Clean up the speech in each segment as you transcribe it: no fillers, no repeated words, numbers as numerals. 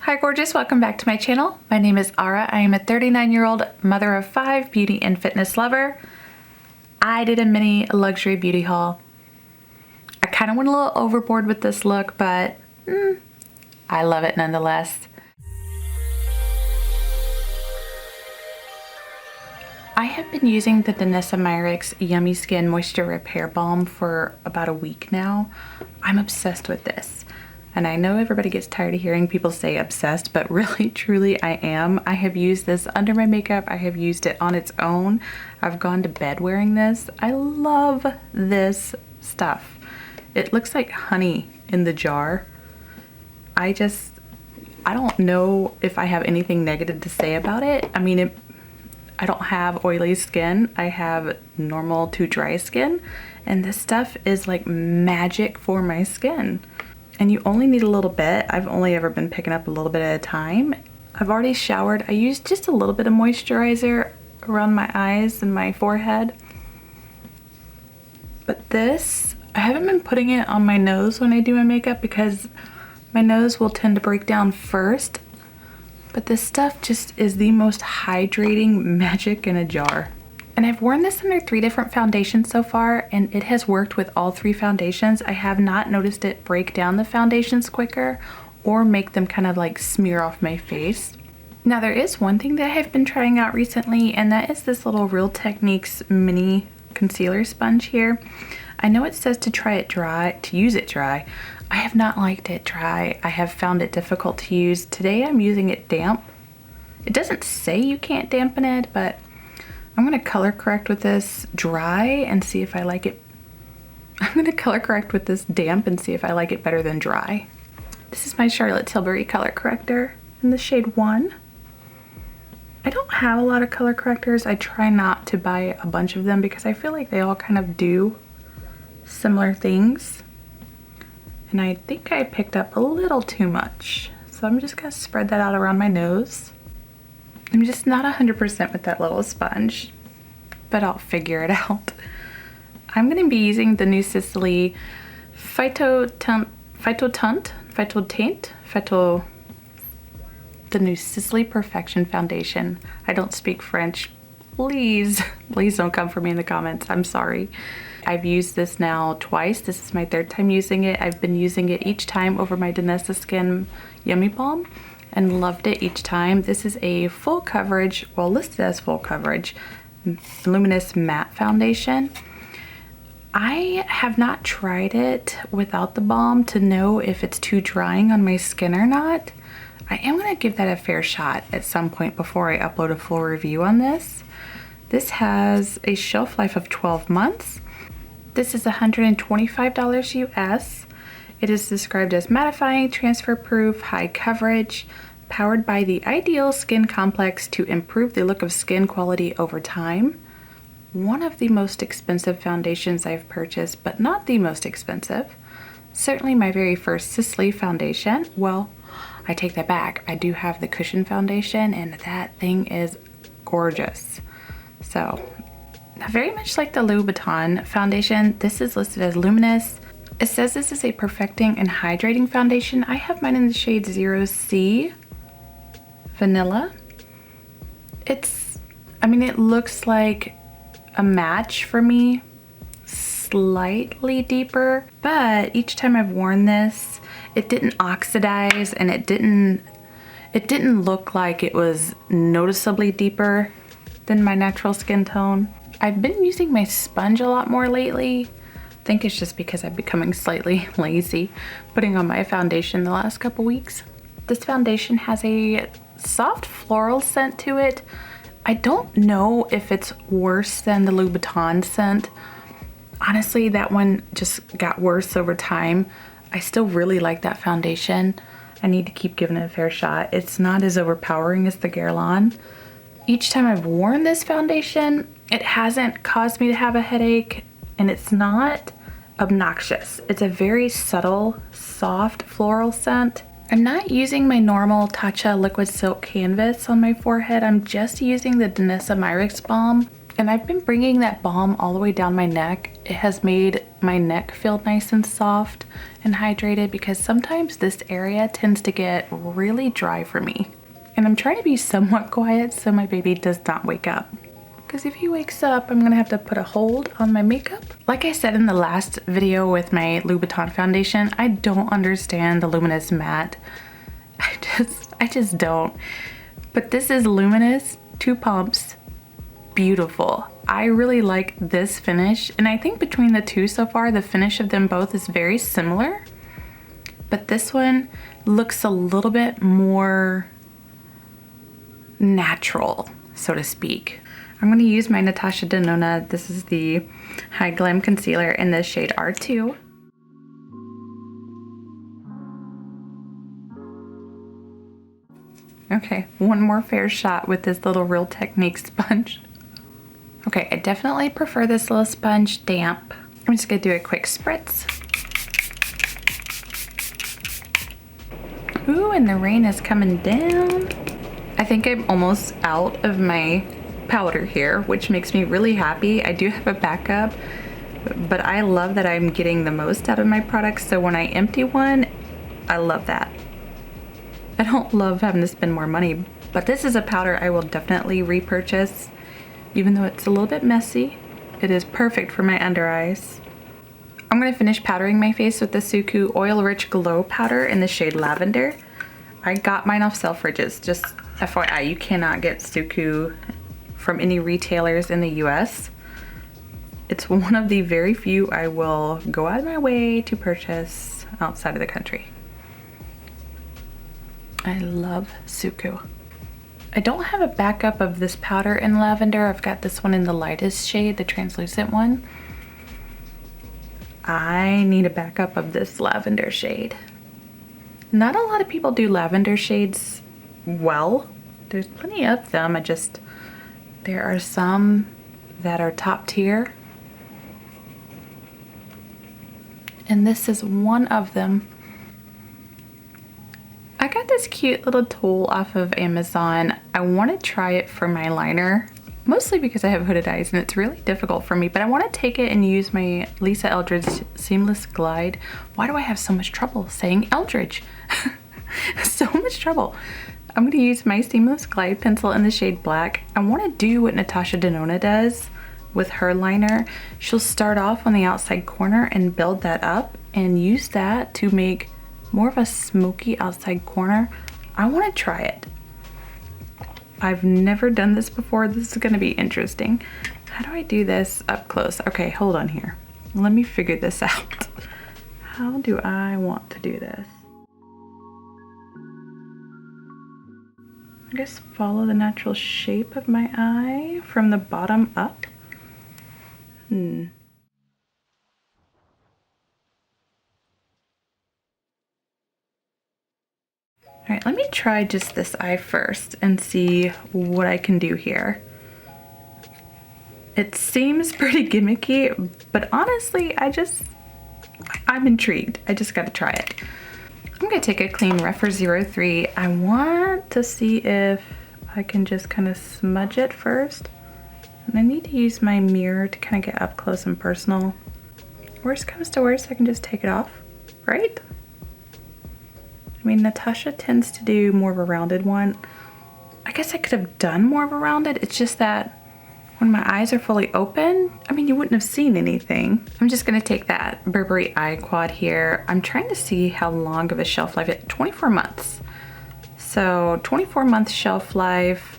Hi gorgeous, welcome back to my channel. My name is Ara. I am a 39-year-old mother of 5, beauty and fitness lover. I did a mini luxury beauty haul. I kind of went a little overboard with this look, but I love it nonetheless. I have been using the Danessa Myricks Yummy Skin Moisture Repair Balm for about a week now. I'm obsessed with this. And I know everybody gets tired of hearing people say obsessed, but really, truly I am. I have used this under my makeup. I have used it on its own. I've gone to bed wearing this. I love this stuff. It looks like honey in the jar. I don't know if I have anything negative to say about it. I mean, I don't have oily skin. I have normal to dry skin. And this stuff is like magic for my skin. And you only need a little bit. I've only ever been picking up a little bit at a time. I've already showered. I used just a little bit of moisturizer around my eyes and my forehead. But this, I haven't been putting it on my nose when I do my makeup because my nose will tend to break down first. But this stuff just is the most hydrating magic in a jar. And I've worn this under 3 different foundations so far, and it has worked with all 3 foundations. I have not noticed it break down the foundations quicker or make them kind of like smear off my face. Now there is one thing that I've been trying out recently, and that is this little Real Techniques mini concealer sponge here. I know it says to try it dry, to use it dry. I have not liked it dry. I have found it difficult to use. Today I'm using it damp. It doesn't say you can't dampen it, but I'm gonna color correct with this dry and see if I like it. I'm gonna color correct with this damp and see if I like it better than dry. This is my Charlotte Tilbury color corrector in the shade 1. I don't have a lot of color correctors. I try not to buy a bunch of them because I feel like they all kind of do similar things. And I think I picked up a little too much. So I'm just gonna spread that out around my nose. I'm just not 100% with that little sponge, but I'll figure it out. I'm gonna be using the new SISLEY the new SISLEY Perfection Foundation. I don't speak French. Please don't come for me in the comments. I'm sorry. I've used this now twice. This is my 3rd time using it. I've been using it each time over my Danessa Skin Yummy Balm and loved it each time. This is a full coverage, well listed as full coverage, luminous matte foundation. I have not tried it without the balm to know if it's too drying on my skin or not. I am gonna give that a fair shot at some point before I upload a full review on this. This has a shelf life of 12 months. This is $125 US. It is described as mattifying, transfer proof, high coverage, powered by the ideal skin complex to improve the look of skin quality over time. One of the most expensive foundations I've purchased, but not the most expensive. Certainly my very first SISLEY foundation. Well, I take that back. I do have the Cushion foundation and that thing is gorgeous. So, very much like the Louboutin foundation, this is listed as luminous. It says this is a perfecting and hydrating foundation. I have mine in the shade 0C Vanilla. It looks like a match for me, slightly deeper, but each time I've worn this, it didn't oxidize and it didn't look like it was noticeably deeper than my natural skin tone. I've been using my sponge a lot more lately. I think it's just because I'm becoming slightly lazy putting on my foundation the last couple weeks. This foundation has a soft floral scent to it. I don't know if it's worse than the Louboutin scent. Honestly, that one just got worse over time. I still really like that foundation. I need to keep giving it a fair shot. It's not as overpowering as the Guerlain. Each time I've worn this foundation, it hasn't caused me to have a headache, and it's not obnoxious. It's a very subtle, soft floral scent. I'm not using my normal Tatcha liquid silk canvas on my forehead. I'm just using the Danessa Myricks balm, and I've been bringing that balm all the way down my neck. It has made my neck feel nice and soft and hydrated, because sometimes this area tends to get really dry for me. And I'm trying to be somewhat quiet so my baby does not wake up. Because if he wakes up, I'm gonna have to put a hold on my makeup. Like I said in the last video with my Louboutin foundation, I don't understand the Luminous Matte. I just don't. But this is Luminous, 2 pumps, beautiful. I really like this finish, and I think between the two so far, the finish of them both is very similar. But this one looks a little bit more natural, so to speak. I'm going to use my Natasha Denona. This is the High Glam Concealer in the shade R2. Okay, one more fair shot with this little Real Techniques sponge. Okay, I definitely prefer this little sponge damp. I'm just going to do a quick spritz. Ooh, and the rain is coming down. I think I'm almost out of my powder here, which makes me really happy. I do have a backup, but I love that I'm getting the most out of my products. So when I empty one, I love that. I don't love having to spend more money, but this is a powder I will definitely repurchase. Even though it's a little bit messy, it is perfect for my under eyes. I'm going to finish powdering my face with the Suku Oil Rich Glow Powder in the shade Lavender. I got mine off Selfridges, just FYI, you cannot get Suku from any retailers in the US. It's one of the very few I will go out of my way to purchase outside of the country. I love Suku. I don't have a backup of this powder in Lavender. I've got this one in the lightest shade, the translucent one. I need a backup of this lavender shade. Not a lot of people do lavender shades well. There's plenty of them. There are some that are top tier. And this is one of them. I got this cute little tool off of Amazon. I want to try it for my liner, mostly because I have hooded eyes and it's really difficult for me, but I want to take it and use my Lisa Eldridge Seamless Glide. Why do I have so much trouble saying Eldridge? So much trouble. I'm going to use my Seamless Glide pencil in the shade Black. I want to do what Natasha Denona does with her liner. She'll start off on the outside corner and build that up and use that to make more of a smoky outside corner. I want to try it. I've never done this before. This is going to be interesting. How do I do this up close? Okay, hold on here. Let me figure this out. How do I want to do this? I guess follow the natural shape of my eye from the bottom up. All right, let me try just this eye first and see what I can do here. It seems pretty gimmicky, but honestly, I'm intrigued. I just gotta try it. I'm gonna take a clean Rephr 03. I want to see if I can just kind of smudge it first. And I need to use my mirror to kind of get up close and personal. Worst comes to worst, I can just take it off, right? I mean, Natasha tends to do more of a rounded one. I guess I could have done more of a rounded. It's just that when my eyes are fully open, I mean, you wouldn't have seen anything. I'm just gonna take that Burberry Eye Quad here. I'm trying to see how long of a shelf life it, 24 months. So 24-month shelf life,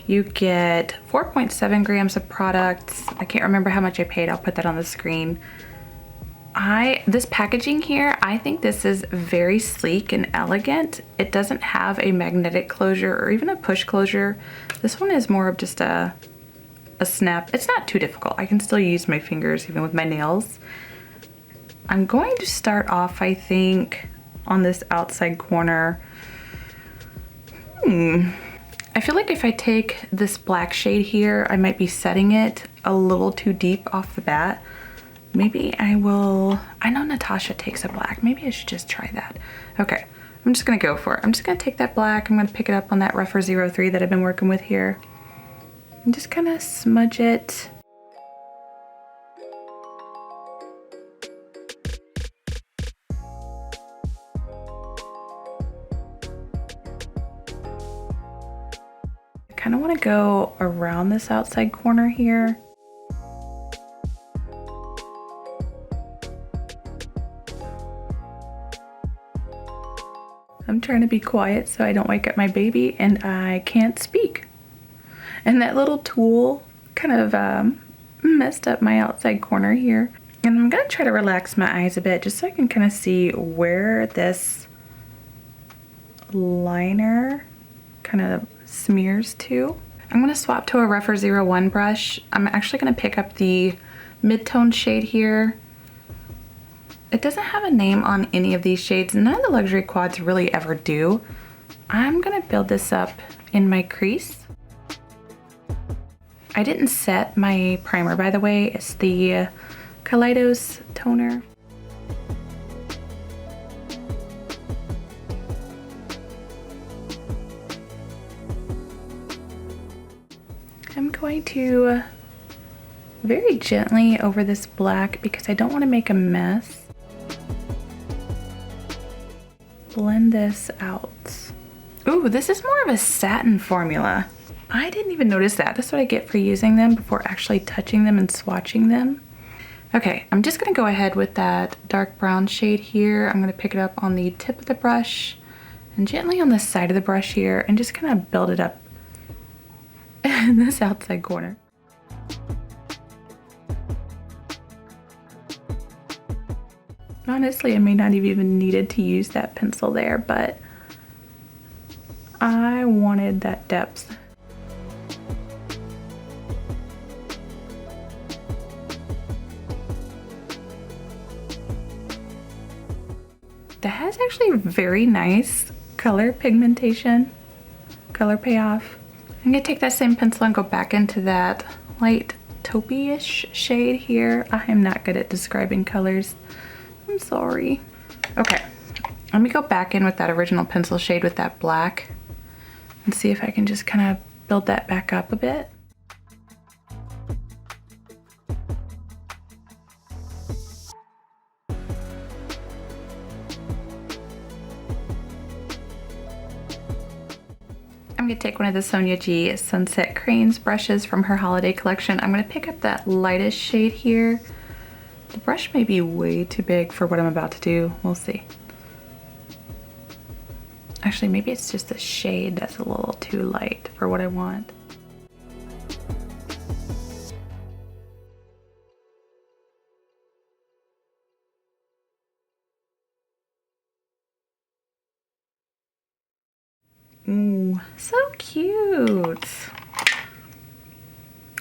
you get 4.7 grams of products. I can't remember how much I paid. I'll put that on the screen. This packaging here, I think this is very sleek and elegant. It doesn't have a magnetic closure or even a push closure. This one is more of just a snap. It's not too difficult. I can still use my fingers even with my nails. I'm going to start off, I think, on this outside corner. I feel like if I take this black shade here, I might be setting it a little too deep off the bat. Maybe I will, I know Natasha takes a black. Maybe I should just try that. Okay, I'm just gonna go for it. I'm just gonna take that black. I'm gonna pick it up on that Rephr 03 that I've been working with here. And just kind of smudge it. kind of want to go around this outside corner here. I'm trying to be quiet so I don't wake up my baby and I can't speak. And that little tool kind of messed up my outside corner here. And I'm gonna try to relax my eyes a bit just so I can kind of see where this liner kind of smears to. I'm gonna swap to a rougher 01 brush. I'm actually gonna pick up the mid-tone shade here. It doesn't have a name on any of these shades. None of the luxury quads really ever do. I'm gonna build this up in my crease. I didn't set my primer, by the way. It's the Kaleidos toner. I'm going to very gently over this black because I don't want to make a mess. Blend this out. Ooh, this is more of a satin formula. I didn't even notice that. That's what I get for using them before actually touching them and swatching them. Okay, I'm just gonna go ahead with that dark brown shade here. I'm gonna pick it up on the tip of the brush and gently on the side of the brush here and just kind of build it up in this outside corner. Honestly, I may not have even needed to use that pencil there, but I wanted that depth. That has actually very nice color pigmentation, color payoff. I'm gonna take that same pencil and go back into that light taupey-ish shade here. I am not good at describing colors. I'm sorry. Okay, let me go back in with that original pencil shade with that black and see if I can just kind of build that back up a bit. I'm gonna take one of the Sonia G Sunset Cranes brushes from her holiday collection. I'm gonna pick up that lightest shade here. The brush may be way too big for what I'm about to do. We'll see. Actually, maybe it's just the shade that's a little too light for what I want. Ooh, so cute.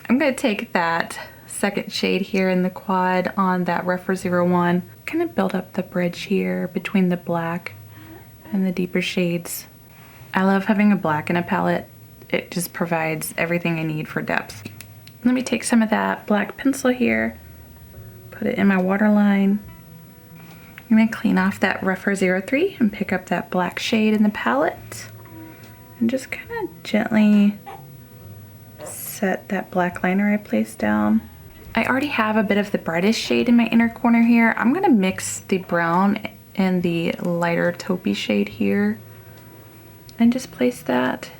I'm gonna take that second shade here in the quad on that rougher 01. Kind of build up the bridge here between the black and the deeper shades. I love having a black in a palette. It just provides everything I need for depth. Let me take some of that black pencil here, put it in my waterline. I'm gonna clean off that rougher 03 and pick up that black shade in the palette and just kind of gently set that black liner I placed down. I already have a bit of the brightest shade in my inner corner here. I'm gonna mix the brown and the lighter taupey shade here and just place that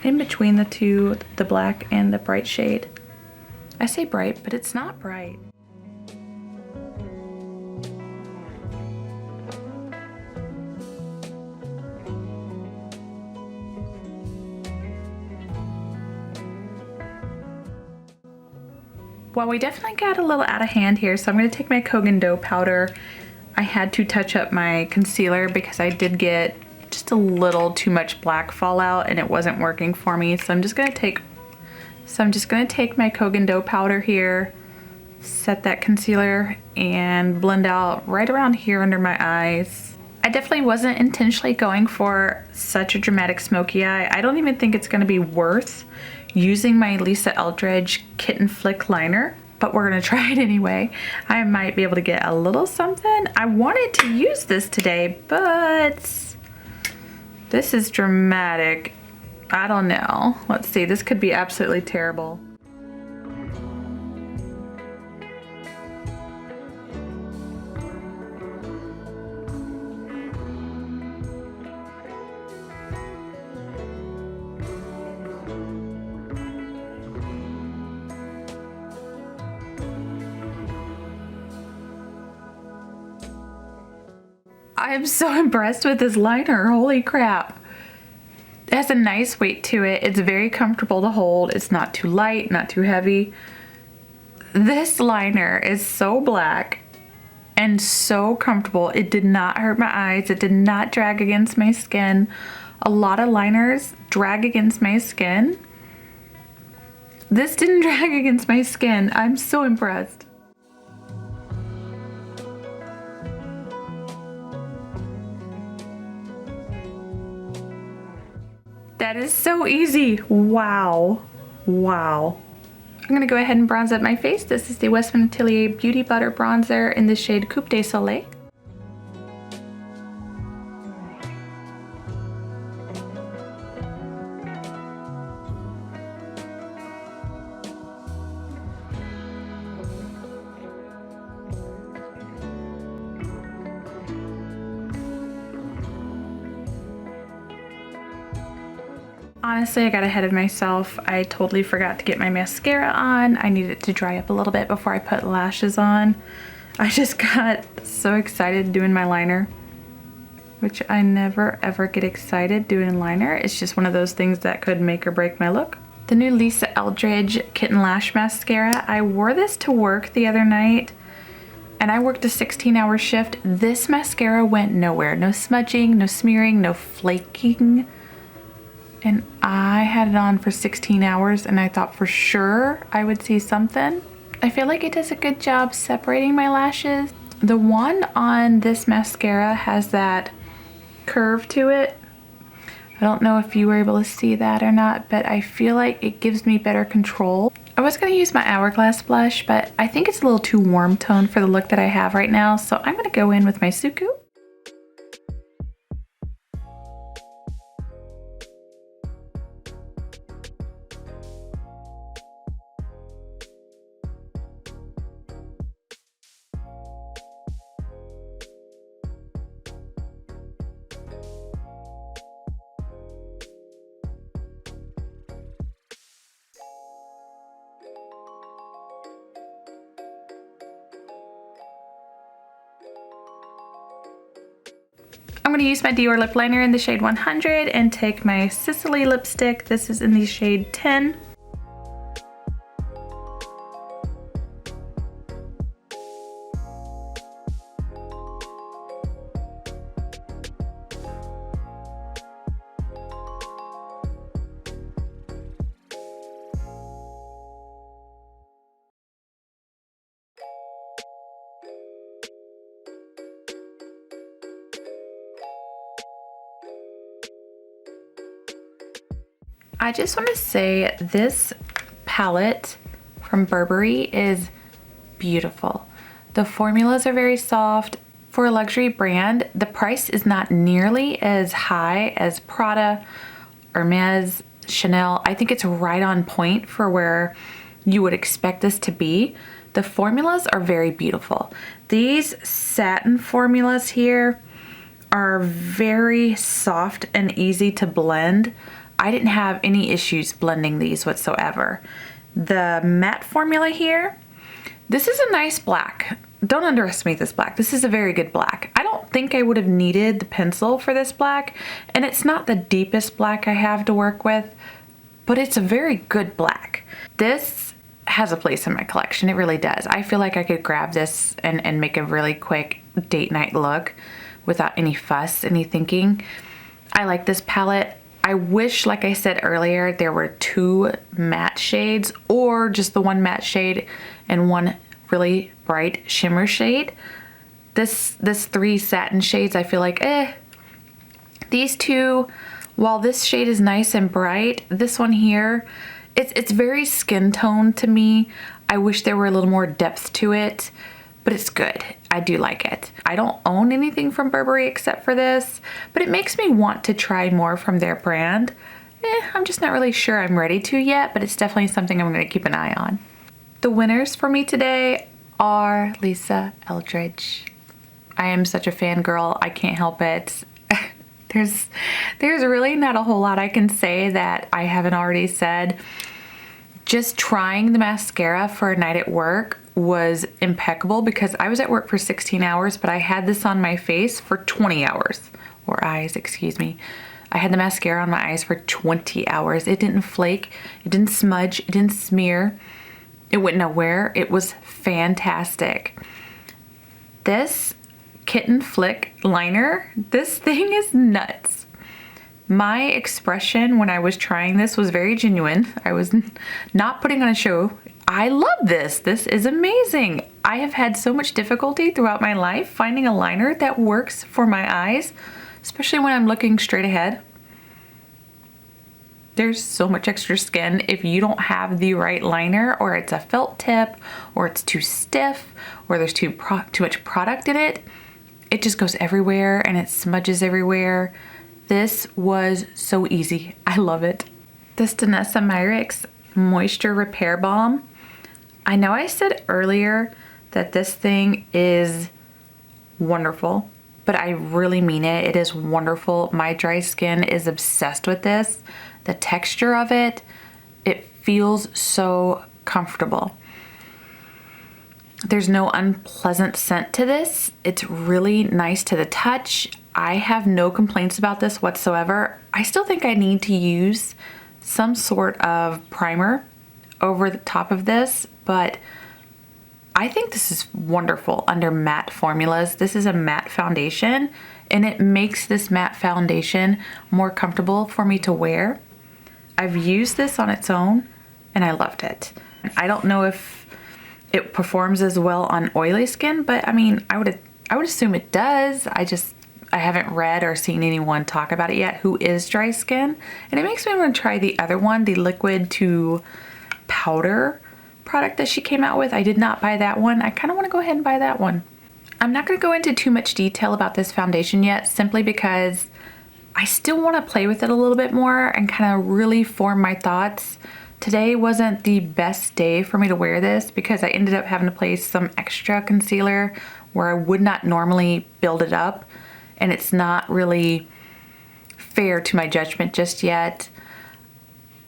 in between the two, the black and the bright shade. I say bright, but it's not bright. Well, we definitely got a little out of hand here, so I'm going to take my Kogan Dough powder. I had to touch up my concealer because I did get just a little too much black fallout and it wasn't working for me. So I'm just going to take my Kogan Dough powder here, set that concealer and blend out right around here under my eyes. I definitely wasn't intentionally going for such a dramatic smoky eye. I don't even think it's going to be worth using my Lisa Eldridge Kitten Flick liner, but we're gonna try it anyway. I might be able to get a little something. I wanted to use this today, but this is dramatic. I don't know. Let's see, this could be absolutely terrible. I am so impressed with this liner. Holy crap. It has a nice weight to it. It's very comfortable to hold. It's not too light, not too heavy. This liner is so black and so comfortable. It did not hurt my eyes. It did not drag against my skin. A lot of liners drag against my skin. This didn't drag against my skin. I'm so impressed. That is so easy. Wow. Wow. I'm gonna go ahead and bronze up my face. This is the Westman Atelier Beauty Butter Bronzer in the shade Coupe de Soleil. Honestly, I got ahead of myself. I totally forgot to get my mascara on. I needed it to dry up a little bit before I put lashes on. I just got so excited doing my liner, which I never ever get excited doing liner. It's just one of those things that could make or break my look. The new Lisa Eldridge Kitten Lash Mascara. I wore this to work the other night and I worked a 16-hour shift. This mascara went nowhere. No smudging, no smearing, no flaking. And I had it on for 16 hours and I thought for sure I would see something. I feel like it does a good job separating my lashes. The one on this mascara has that curve to it. I don't know if you were able to see that or not, but I feel like it gives me better control. I was gonna use my Hourglass blush, but I think it's a little too warm tone for the look that I have right now, so I'm gonna go in with my Suku. I'm going to use my Dior lip liner in the shade 100 and take my Sisley lipstick. This is in the shade 10. I just want to say this palette from Burberry is beautiful. The formulas are very soft. For a luxury brand, the price is not nearly as high as Prada, Hermes, Chanel. I think it's right on point for where you would expect this to be. The formulas are very beautiful. These satin formulas here are very soft and easy to blend. I didn't have any issues blending these whatsoever. The matte formula here, this is a nice black. Don't underestimate this black. This is a very good black. I don't think I would have needed the pencil for this black, and it's not the deepest black I have to work with, but it's a very good black. This has a place in my collection. It really does. I feel like I could grab this and make a really quick date night look without any fuss, any thinking. I like this palette. I wish, like I said earlier, there were two matte shades or just the one matte shade and one really bright shimmer shade. This three satin shades, I feel like, These two, while this shade is nice and bright, this one here, it's very skin tone to me. I wish there were a little more depth to it, but it's good. I do like it. I don't own anything from Burberry except for this, but it makes me want to try more from their brand. I'm just not really sure I'm ready to yet, but it's definitely something I'm gonna keep an eye on. The winners for me today are Lisa Eldridge. I am such a fangirl, I can't help it. There's really not a whole lot I can say that I haven't already said. Just trying the mascara for a night at work was impeccable because I was at work for 16 hours, but I had this on my face for 20 hours, or eyes, excuse me. I had the mascara on my eyes for 20 hours. It didn't flake, it didn't smudge, it didn't smear. It went nowhere. It was fantastic. This Kitten Flick liner, this thing is nuts. My expression when I was trying this was very genuine. I was not putting on a show. I love this. This is amazing. I have had so much difficulty throughout my life finding a liner that works for my eyes, especially when I'm looking straight ahead. There's so much extra skin if you don't have the right liner, or it's a felt tip, or it's too stiff, or there's too much product in it. It just goes everywhere and it smudges everywhere. This was so easy. I love it. This Danessa Myricks Moisture Repair Balm. I know I said earlier that this thing is wonderful, but I really mean it. It is wonderful. My dry skin is obsessed with this. The texture of it, it feels so comfortable. There's no unpleasant scent to this. It's really nice to the touch. I have no complaints about this whatsoever. I still think I need to use some sort of primer over the top of this, but I think this is wonderful under matte formulas. This is a matte foundation, and it makes this matte foundation more comfortable for me to wear. I've used this on its own and I loved it. I don't know if it performs as well on oily skin, but I mean, I would assume it does. I haven't read or seen anyone talk about it yet who is dry skin, and it makes me want to try the other one, the liquid to powder product that she came out with. I did not buy that one. I kind of want to go ahead and buy that one. I'm not going to go into too much detail about this foundation yet, simply because I still want to play with it a little bit more and kind of really form my thoughts. Today wasn't the best day for me to wear this because I ended up having to place some extra concealer where I would not normally build it up, and it's not really fair to my judgment just yet.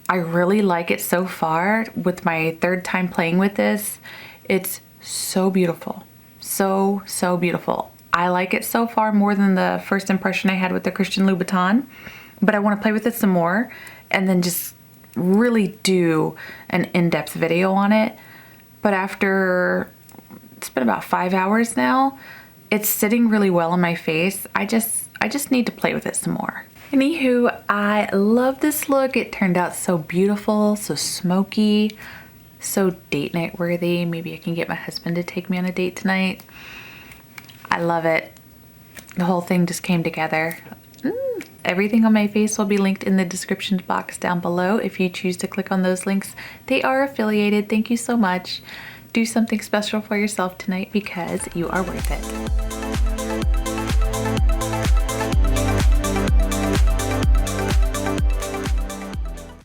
I really like it so far. With my third time playing with this, it's so beautiful. So beautiful. I like it so far more than the first impression I had with the Christian Louboutin, but I want to play with it some more and then just really do an in-depth video on it. But after, it's been about 5 hours now, it's sitting really well in my face. I just need to play with it some more. Anywho, I love this look. It turned out so beautiful, so smoky, so date night worthy. Maybe I can get my husband to take me on a date tonight. I love it. The whole thing just came together. Everything on my face will be linked in the description box down below. If you choose to click on those links, they are affiliated. Thank you so much. Do something special for yourself tonight because you are worth it.